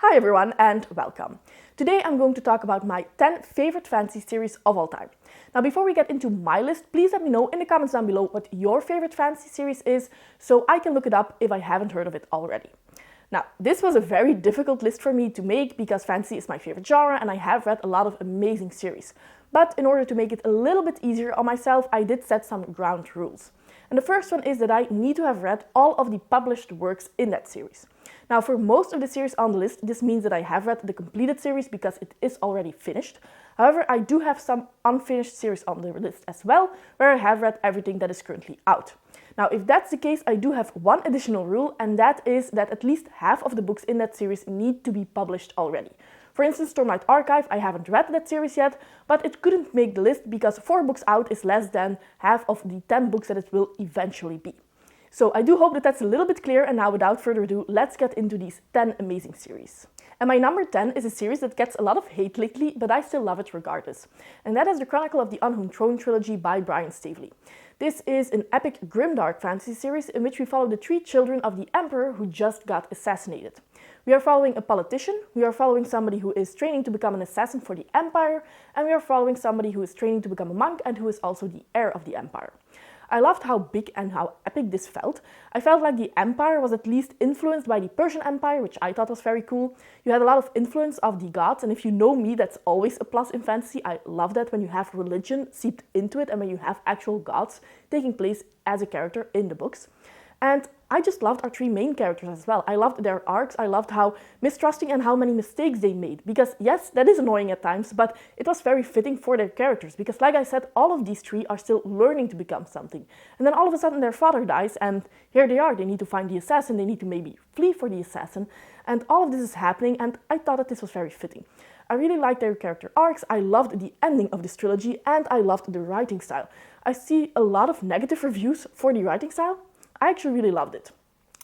Hi everyone and welcome. Today I'm going to talk about my 10 favorite fantasy series of all time. Now before we get into my list, please let me know in the comments down below what your favorite fantasy series is so I can look it up if I haven't heard of it already. Now this was a very difficult list for me to make because fantasy is my favorite genre and I have read a lot of amazing series. But in order to make it a little bit easier on myself, I did set some ground rules. And the first one is that I need to have read all of the published works in that series. Now for most of the series on the list, this means that I have read the completed series because it is already finished. However, I do have some unfinished series on the list as well, where I have read everything that is currently out. Now if that's the case, I do have one additional rule, and that is that at least half of the books in that series need to be published already. For instance, Stormlight Archive, I haven't read that series yet, but it couldn't make the list because 4 books out is less than half of the 10 books that it will eventually be. So I do hope that that's a little bit clear, and now without further ado, let's get into these 10 amazing series. And my number 10 is a series that gets a lot of hate lately, but I still love it regardless. And that is the Chronicle of the OnHome Throne Trilogy by Brian Staveley. This is an epic Grimdark fantasy series in which we follow the 3 children of the Emperor who just got assassinated. We are following a politician, we are following somebody who is training to become an assassin for the Empire, and we are following somebody who is training to become a monk and who is also the heir of the Empire. I loved how big and how epic this felt. I felt like the Empire was at least influenced by the Persian Empire, which I thought was very cool. You had a lot of influence of the gods, and if you know me, that's always a plus in fantasy. I love that when you have religion seeped into it and when you have actual gods taking place as a character in the books. And I just loved our 3 main characters as well. I loved their arcs, I loved how mistrusting and how many mistakes they made. Because yes, that is annoying at times, but it was very fitting for their characters. Because like I said, all of these 3 are still learning to become something. And then all of a sudden their father dies and here they are. They need to find the assassin, they need to maybe flee for the assassin. And all of this is happening, and I thought that this was very fitting. I really liked their character arcs, I loved the ending of this trilogy, and I loved the writing style. I see a lot of negative reviews for the writing style. I actually really loved it.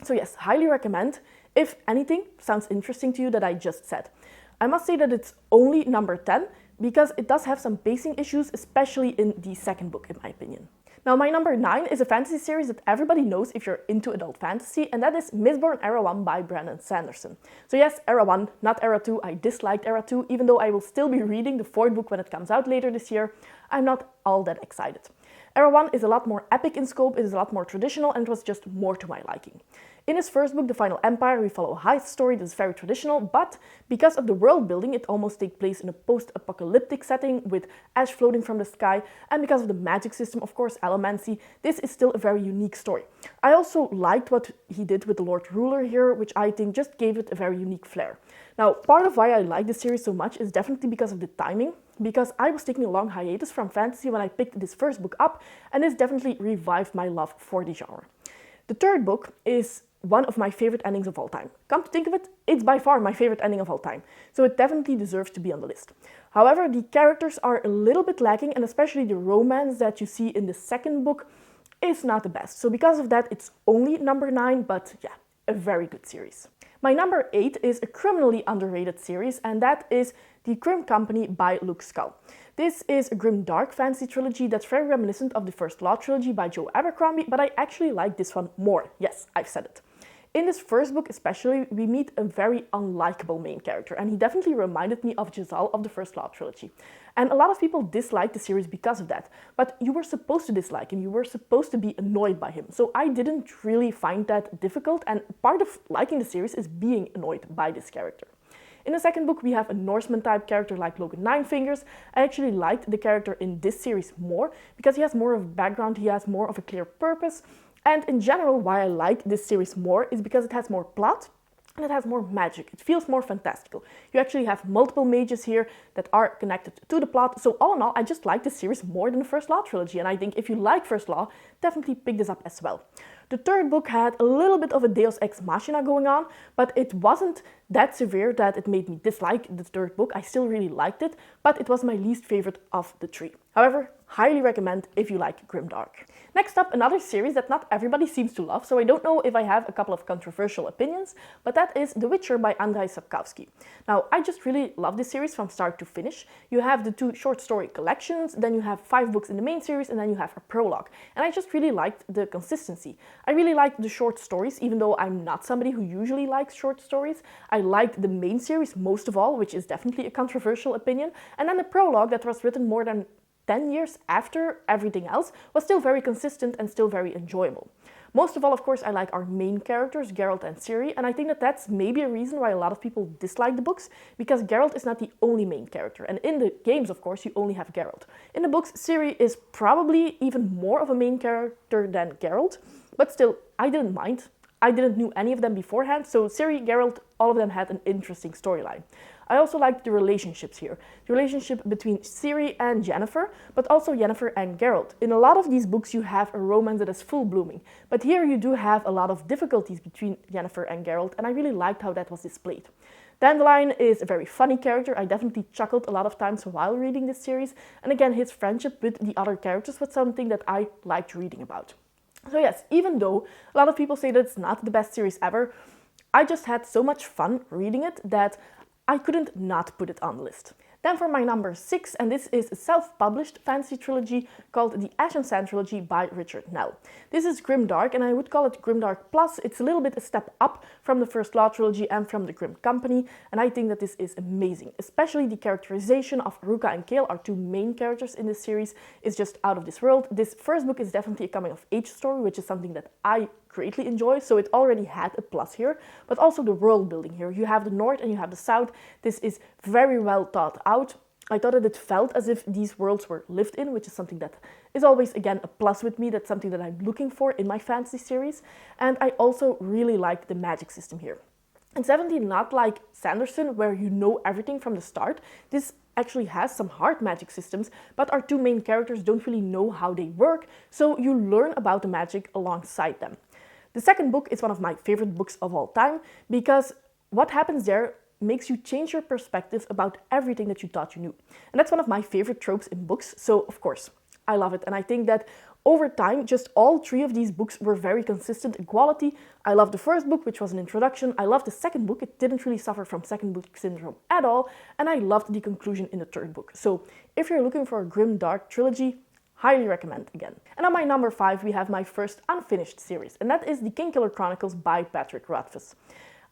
So yes, highly recommend if anything sounds interesting to you that I just said. I must say that it's only number 10 because it does have some pacing issues, especially in the second book in my opinion. Now my number 9 is a fantasy series that everybody knows if you're into adult fantasy, and that is Misborn Era 1 by Brandon Sanderson. So yes, Era 1, not Era 2. I disliked Era 2, even though I will still be reading the 4th book when it comes out later this year. I'm not all that excited. Era 1 is a lot more epic in scope, it is a lot more traditional, and it was just more to my liking. In his first book, The Final Empire, we follow a heist story that is very traditional, but because of the world building, it almost takes place in a post-apocalyptic setting with ash floating from the sky, and because of the magic system, of course, allomancy, this is still a very unique story. I also liked what he did with the Lord Ruler here, which I think just gave it a very unique flair. Now, part of why I like this series so much is definitely because of the timing, because I was taking a long hiatus from fantasy when I picked this first book up, and this definitely revived my love for the genre. The 3rd book is one of my favorite endings of all time. Come to think of it, it's by far my favorite ending of all time, so it definitely deserves to be on the list. However, the characters are a little bit lacking, and especially the romance that you see in the 2nd book is not the best. So because of that, it's only number 9, but yeah, a very good series. My number 8 is a criminally underrated series, and that is The Grim Company by Luke Scull. This is a Grimdark fantasy trilogy that's very reminiscent of the First Law trilogy by Joe Abercrombie, but I actually like this one more. Yes, I've said it. In this first book especially, we meet a very unlikable main character, and he definitely reminded me of Jezal of the First Law trilogy. And a lot of people disliked the series because of that, but you were supposed to dislike him, you were supposed to be annoyed by him, so I didn't really find that difficult, and part of liking the series is being annoyed by this character. In the 2nd book, we have a Norseman type character like Logan Ninefingers. I actually liked the character in this series more because he has more of a background, he has more of a clear purpose. And in general, why I like this series more is because it has more plot and it has more magic. It feels more fantastical. You actually have multiple mages here that are connected to the plot. So all in all, I just like this series more than the First Law trilogy. And I think if you like First Law, definitely pick this up as well. The 3rd book had a little bit of a Deus Ex Machina going on, but it wasn't that severe that it made me dislike the 3rd book. I still really liked it, but it was my least favorite of the 3. However, highly recommend if you like Grimdark. Next up, another series that not everybody seems to love, so I don't know if I have a couple of controversial opinions, but that is The Witcher by Andrzej Sapkowski. Now, I just really love this series from start to finish. You have the 2 short story collections, then you have 5 books in the main series, and then you have a prologue. And I just really liked the consistency. I really liked the short stories, even though I'm not somebody who usually likes short stories. I liked the main series most of all, which is definitely a controversial opinion, and then the prologue that was written more than 10 years after everything else was still very consistent and still very enjoyable. Most of all, of course, I like our main characters, Geralt and Ciri, and I think that that's maybe a reason why a lot of people dislike the books, because Geralt is not the only main character, and in the games, of course, you only have Geralt. In the books, Ciri is probably even more of a main character than Geralt, but still, I didn't mind. I didn't know any of them beforehand, so Ciri, Geralt, all of them had an interesting storyline. I also liked the relationships here. The relationship between Ciri and Yennefer, but also Yennefer and Geralt. In a lot of these books you have a romance that is full blooming, but here you do have a lot of difficulties between Yennefer and Geralt, and I really liked how that was displayed. Dandelion is a very funny character. I definitely chuckled a lot of times while reading this series, and again, his friendship with the other characters was something that I liked reading about. So yes, even though a lot of people say that it's not the best series ever, I just had so much fun reading it that I couldn't not put it on the list. Then for my number 6, and this is a self-published fantasy trilogy called the Ash and Sand Trilogy by Richard Nell. This is Grimdark, and I would call it Grimdark Plus. It's a little bit a step up from the First Law trilogy and from the Grim Company, and I think that this is amazing. Especially the characterization of Ruka and Kale, our 2 main characters in this series, is just out of this world. This first book is definitely a coming-of-age story, which is something that I greatly enjoy, so it already had a plus here, but also the world building here. You have the north and you have the south. This is very well thought out. I thought that it felt as if these worlds were lived in, which is something that is always, again, a plus with me. That's something that I'm looking for in my fantasy series. And I also really like the magic system here. It's definitely not like Sanderson, where you know everything from the start. This actually has some hard magic systems, but our 2 main characters don't really know how they work, so you learn about the magic alongside them. The second book is one of my favorite books of all time, because what happens there makes you change your perspective about everything that you thought you knew. And that's one of my favorite tropes in books, so of course, I love it. And I think that over time, just all 3 of these books were very consistent in quality. I loved the first book, which was an introduction. I loved the second book. It didn't really suffer from second book syndrome at all. And I loved the conclusion in the third book. So if you're looking for a Grimdark trilogy, highly recommend again. And on my number 5, we have my first unfinished series, and that is the Kingkiller Chronicles by Patrick Rothfuss.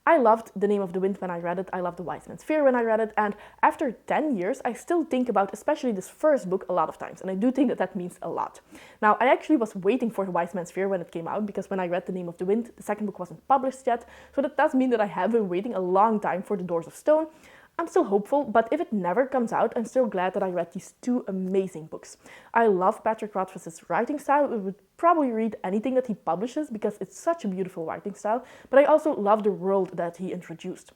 I loved The Name of the Wind when I read it, I loved The Wise Man's Fear when I read it, and after 10 years, I still think about especially this first book a lot of times, and I do think that that means a lot. Now, I actually was waiting for The Wise Man's Fear when it came out, because when I read The Name of the Wind, the second book wasn't published yet, so that does mean that I have been waiting a long time for The Doors of Stone. I'm still hopeful, but if it never comes out, I'm still glad that I read these 2 amazing books. I love Patrick Rothfuss's writing style. I would probably read anything that he publishes because it's such a beautiful writing style, but I also love the world that he introduced.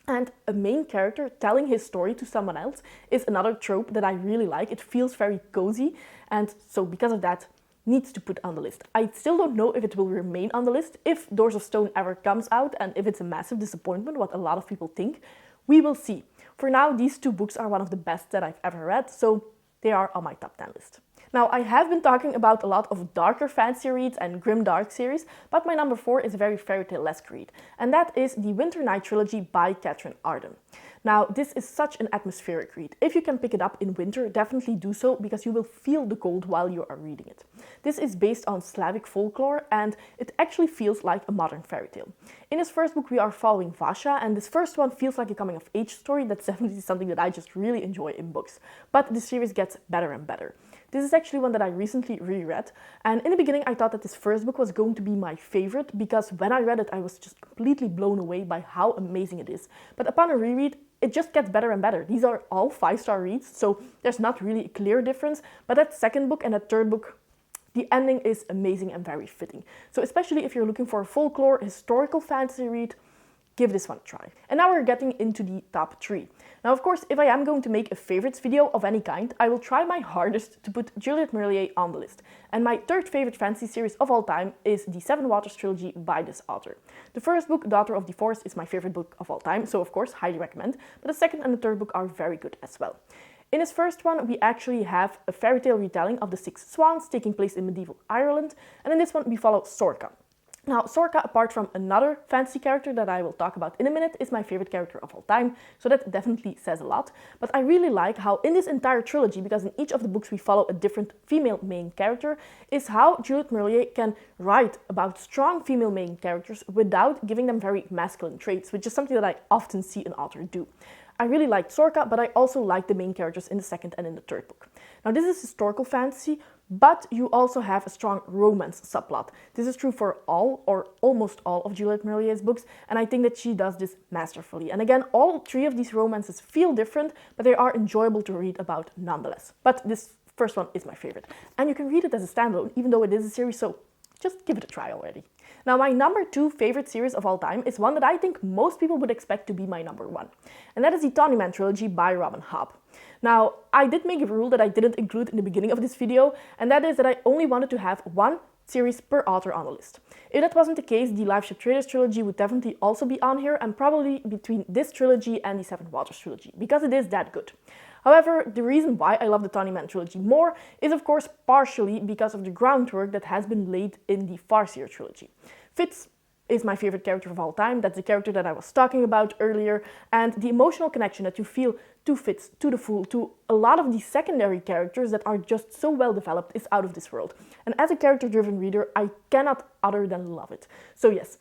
And a main character telling his story to someone else is another trope that I really like. It feels very cozy, and so because of that, needs to put on the list. I still don't know if it will remain on the list, if Doors of Stone ever comes out, and if it's a massive disappointment, what a lot of people think. We will see. For now, these 2 books are one of the best that I've ever read, so they are on my top 10 list. Now, I have been talking about a lot of darker fantasy reads and grimdark series, but my number 4 is a very fairytale-esque read, and that is the Winter Night Trilogy by Catherine Arden. Now, this is such an atmospheric read. If you can pick it up in winter, definitely do so, because you will feel the cold while you are reading it. This is based on Slavic folklore, and it actually feels like a modern fairy tale. In this first book, we are following Vasha, and this first one feels like a coming-of-age story. That's definitely something that I just really enjoy in books. But the series gets better and better. This is actually one that I recently reread, and in the beginning I thought that this first book was going to be my favorite, because when I read it I was just completely blown away by how amazing it is. But upon a reread, it just gets better and better. These are all 5-star reads, so there's not really a clear difference, but that second book and that third book, the ending is amazing and very fitting. So especially if you're looking for a folklore, historical fantasy read, give this one a try. And now we're getting into the top 3. Now, of course, if I am going to make a favorites video of any kind, I will try my hardest to put Juliet Marillier on the list. And my third favorite fantasy series of all time is the Seven Waters trilogy by this author. The first book, Daughter of the Forest, is my favorite book of all time, so of course, highly recommend. But the second and the third book are very good as well. In his first one, we actually have a fairy tale retelling of the Six Swans taking place in medieval Ireland, and in this one we follow Sorcha. Now, Sorcha, apart from another fantasy character that I will talk about in a minute, is my favorite character of all time, so that definitely says a lot. But I really like how in this entire trilogy, because in each of the books we follow a different female main character, is how Juliette Marillier can write about strong female main characters without giving them very masculine traits, which is something that I often see an author do. I really liked Sorcha, but I also liked the main characters in the second and in the third book. Now, this is historical fantasy, but you also have a strong romance subplot. This is true for all or almost all of Juliette Marillier's books, and I think that she does this masterfully. And again, all three of these romances feel different, but they are enjoyable to read about nonetheless. But this first one is my favorite. And you can read it as a standalone, even though it is a series, so just give it a try already. Now, my number 2 favorite series of all time is one that I think most people would expect to be my number 1. And that is the Tawny Trilogy by Robin Hobb. Now, I did make a rule that I didn't include in the beginning of this video, and that is that I only wanted to have one series per author on the list. If that wasn't the case, the Lifeship Traders trilogy would definitely also be on here, and probably between this trilogy and the Seven Waters trilogy, because it is that good. However, the reason why I love the Tawny trilogy more is of course partially because of the groundwork that has been laid in the Farseer trilogy. Fitz is my favorite character of all time. That's the character that I was talking about earlier, and the emotional connection that you feel to Fitz, to the Fool, to a lot of these secondary characters that are just so well developed is out of this world. And as a character-driven reader, I cannot other than love it. So yes,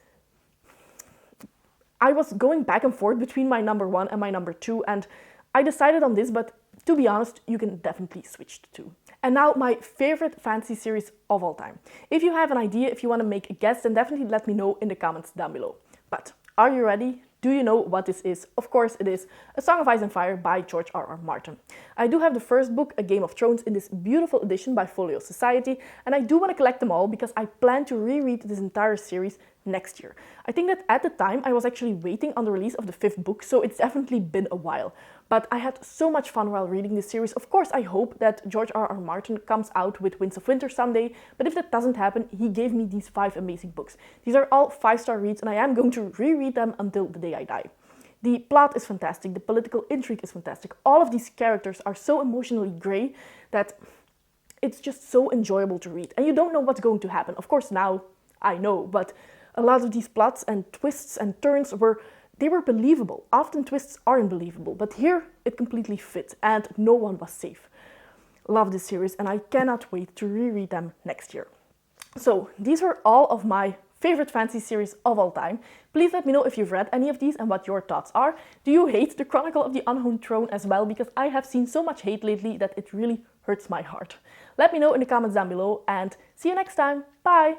I was going back and forth between my number 1 and my number 2, and I decided on this, but to be honest, you can definitely switch to 2. And now my favorite fantasy series of all time. If you have an idea, if you want to make a guess, then definitely let me know in the comments down below. But are you ready? Do you know what this is? Of course it is A Song of Ice and Fire by George R.R. Martin. I do have the first book, A Game of Thrones, in this beautiful edition by Folio Society, and I do want to collect them all because I plan to reread this entire series next year. I think that at the time I was actually waiting on the release of the 5th book, so it's definitely been a while. But I had so much fun while reading this series. Of course, I hope that George R.R. Martin comes out with Winds of Winter someday, but if that doesn't happen, he gave me these 5 amazing books. These are all 5-star reads, and I am going to reread them until the day I die. The plot is fantastic, the political intrigue is fantastic, all of these characters are so emotionally grey that it's just so enjoyable to read. And you don't know what's going to happen. Of course, now I know, but a lot of these plots and twists and turns were believable. Often twists aren't believable, but here it completely fit and no one was safe. Love this series and I cannot wait to reread them next year. So these are all of my favorite fantasy series of all time. Please let me know if you've read any of these and what your thoughts are. Do you hate the Chronicle of the Unhomed Throne as well? Because I have seen so much hate lately that it really hurts my heart. Let me know in the comments down below and see you next time. Bye!